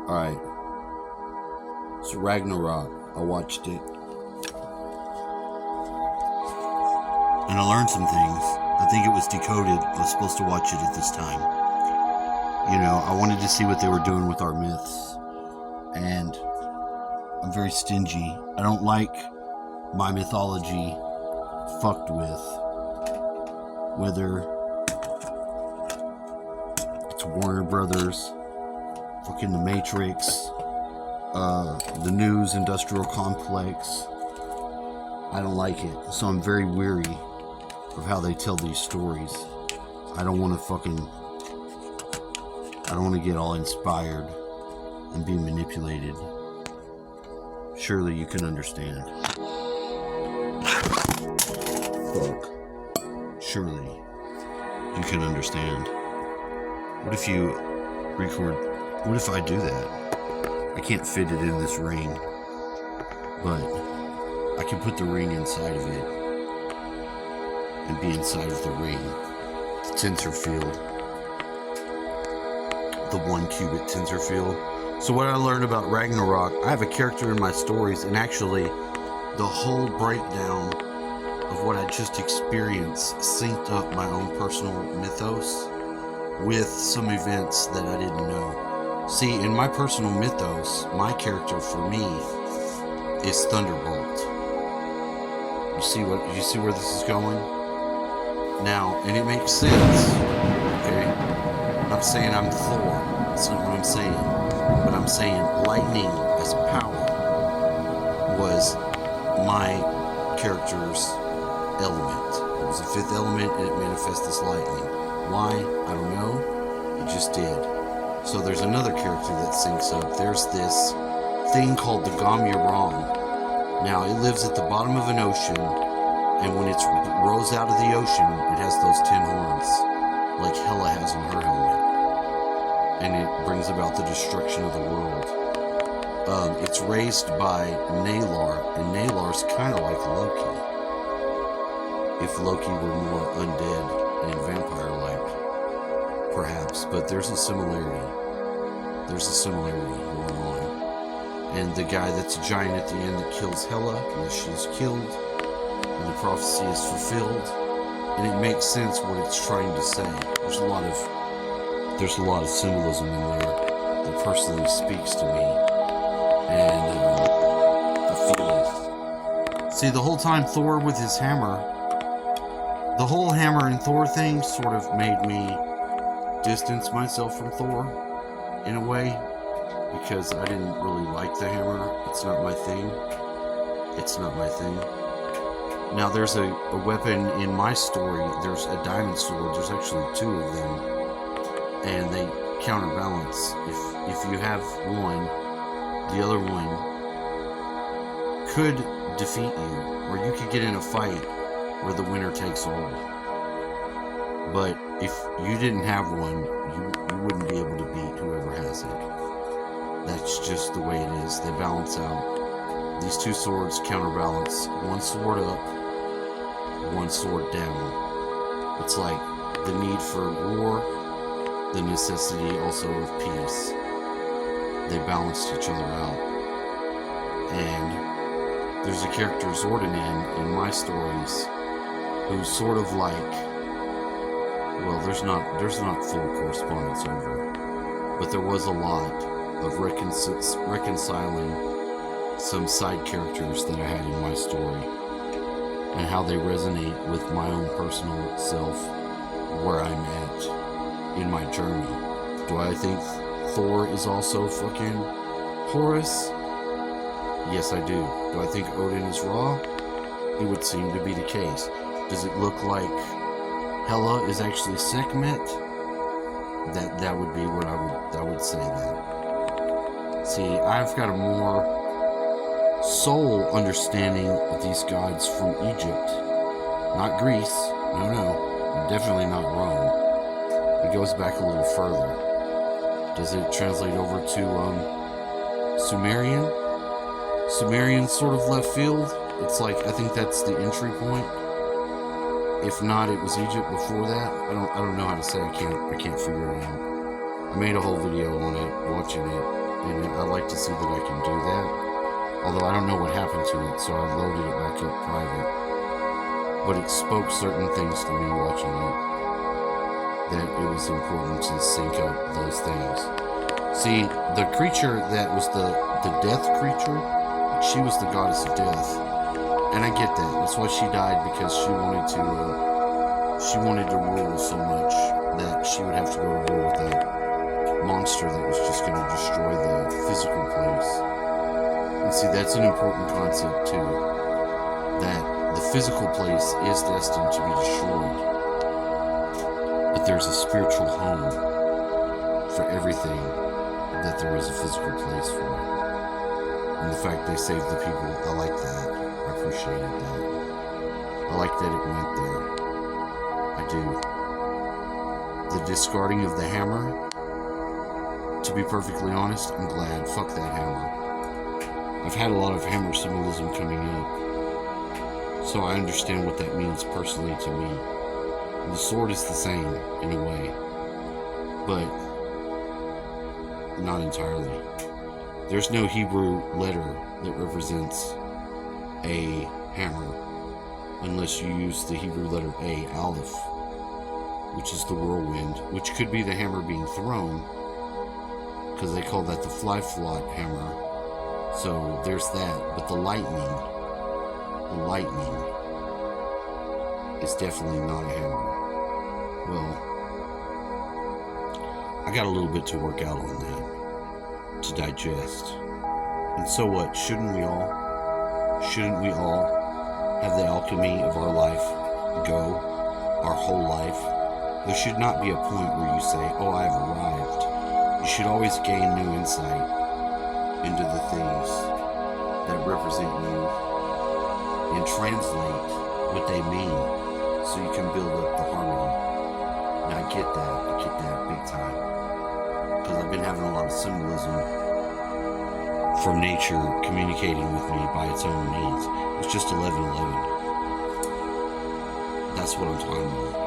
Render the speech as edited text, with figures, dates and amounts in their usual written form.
Alright. It's Ragnarok. I watched it. And I learned some things. I think it was decoded. I was supposed to watch it at this time. You know, I wanted to see what they were doing with our myths. And I'm very stingy. I don't like my mythology fucked with. Whether it's Warner Brothers, fucking The Matrix, the news industrial complex. I don't like it. So I'm very weary of how they tell these stories. I don't want to get all inspired and be manipulated. Surely you can understand. Fuck. Surely you can understand. What if you record? What if I do that? I can't fit it in this ring, but I can put the ring inside of it and be inside of the ring. The tensor field. The 1 qubit tensor field. So what I learned about Ragnarok, I have a character in my stories, and actually the whole breakdown of what I just experienced synced up my own personal mythos with some events that I didn't know. See, in my personal mythos, my character for me is Thunderbolt. You see where this is going? Now, and it makes sense, okay? I'm not saying I'm Thor. That's not what I'm saying. But I'm saying lightning as power was my character's element. It was the 5th element, and it manifests as lightning. Why? I don't know. It just did. So there's another character that syncs up. There's this thing called the Gomurong. Now, it lives at the bottom of an ocean, and when it rose out of the ocean, it has those 10 horns, like Hela has on her helmet. And it brings about the destruction of the world. It's raised by Nalar, and Nalar's kind of like Loki. If Loki were more undead and vampire-like, perhaps. But there's a similarity. There's a similarity going on. And the guy that's a giant at the end that kills Hela, and she's killed, and the prophecy is fulfilled, and it makes sense what it's trying to say. There's a lot of symbolism in there that personally speaks to me, and I feel it. See, the whole time Thor with his hammer, the whole hammer and Thor thing sort of made me distance myself from Thor in a way, because I didn't really like the hammer. It's not my thing. It's not my thing. Now there's a weapon in my story. There's a diamond sword. There's actually 2 of them. And they counterbalance. If you have one, the other one could defeat you, or you could get in a fight where the winner takes all. But if you didn't have one, you wouldn't be able to beat whoever has it. That's just the way it is. They balance out. These 2 swords counterbalance. One sword up, one sword down. It's like the need for war, the necessity also of peace. They balanced each other out. And there's a character Zordanen in my stories who's sort of like, well, there's not full correspondence over, but there was a lot of reconciling some side characters that I had in my story and how they resonate with my own personal self, where I'm at in my journey. Do I think Thor is also fucking Horus? Yes, I do. Do I think Odin is Ra? It would seem to be the case. Does it look like Hela is actually Sekhmet? That would be what I would say that. See, I've got a more soul understanding of these gods from Egypt. Not Greece. No. Definitely not Rome. It goes back a little further. Does it translate over to Sumerian? Sumerian sort of left field. It's like, I think that's the entry point. If not, it was Egypt before that. I don't know how to say. I can't figure it out. I made a whole video on it, watching it, and I like to see that I can do that. Although I don't know what happened to it, so I loaded it back up private. But it spoke certain things to me watching it, that it was important to sync up those things. See, the creature that was the death creature, she was the goddess of death. And I get that. That's why she died, because she wanted to rule so much that she would have to go to war with that monster that was just going to destroy the physical place. And see, that's an important concept too, that the physical place is destined to be destroyed, but there's a spiritual home for everything that there is a physical place for. And the fact they saved the people, I like that. I appreciated that. I like that it went there. I do. The discarding of the hammer, to be perfectly honest, I'm glad. Fuck that hammer. I've had a lot of hammer symbolism coming up, so I understand what that means personally to me. And the sword is the same in a way, but not entirely. There's no Hebrew letter that represents a hammer unless you use the Hebrew letter A, Aleph, which is the whirlwind, which could be the hammer being thrown, because they call that the fly-flot hammer. So there's that. But the lightning is definitely not a hammer. Well, I got a little bit to work out on that, to digest. And so what? Shouldn't we all have the alchemy of our life go, our whole life? There should not be a point where you say, oh, I've arrived. You should always gain new insight into the things that represent you and translate what they mean so you can build up the harmony. And I get that big time, because I've been having a lot of symbolism from nature communicating with me by its own means. It's just 11:11. That's what I'm talking about.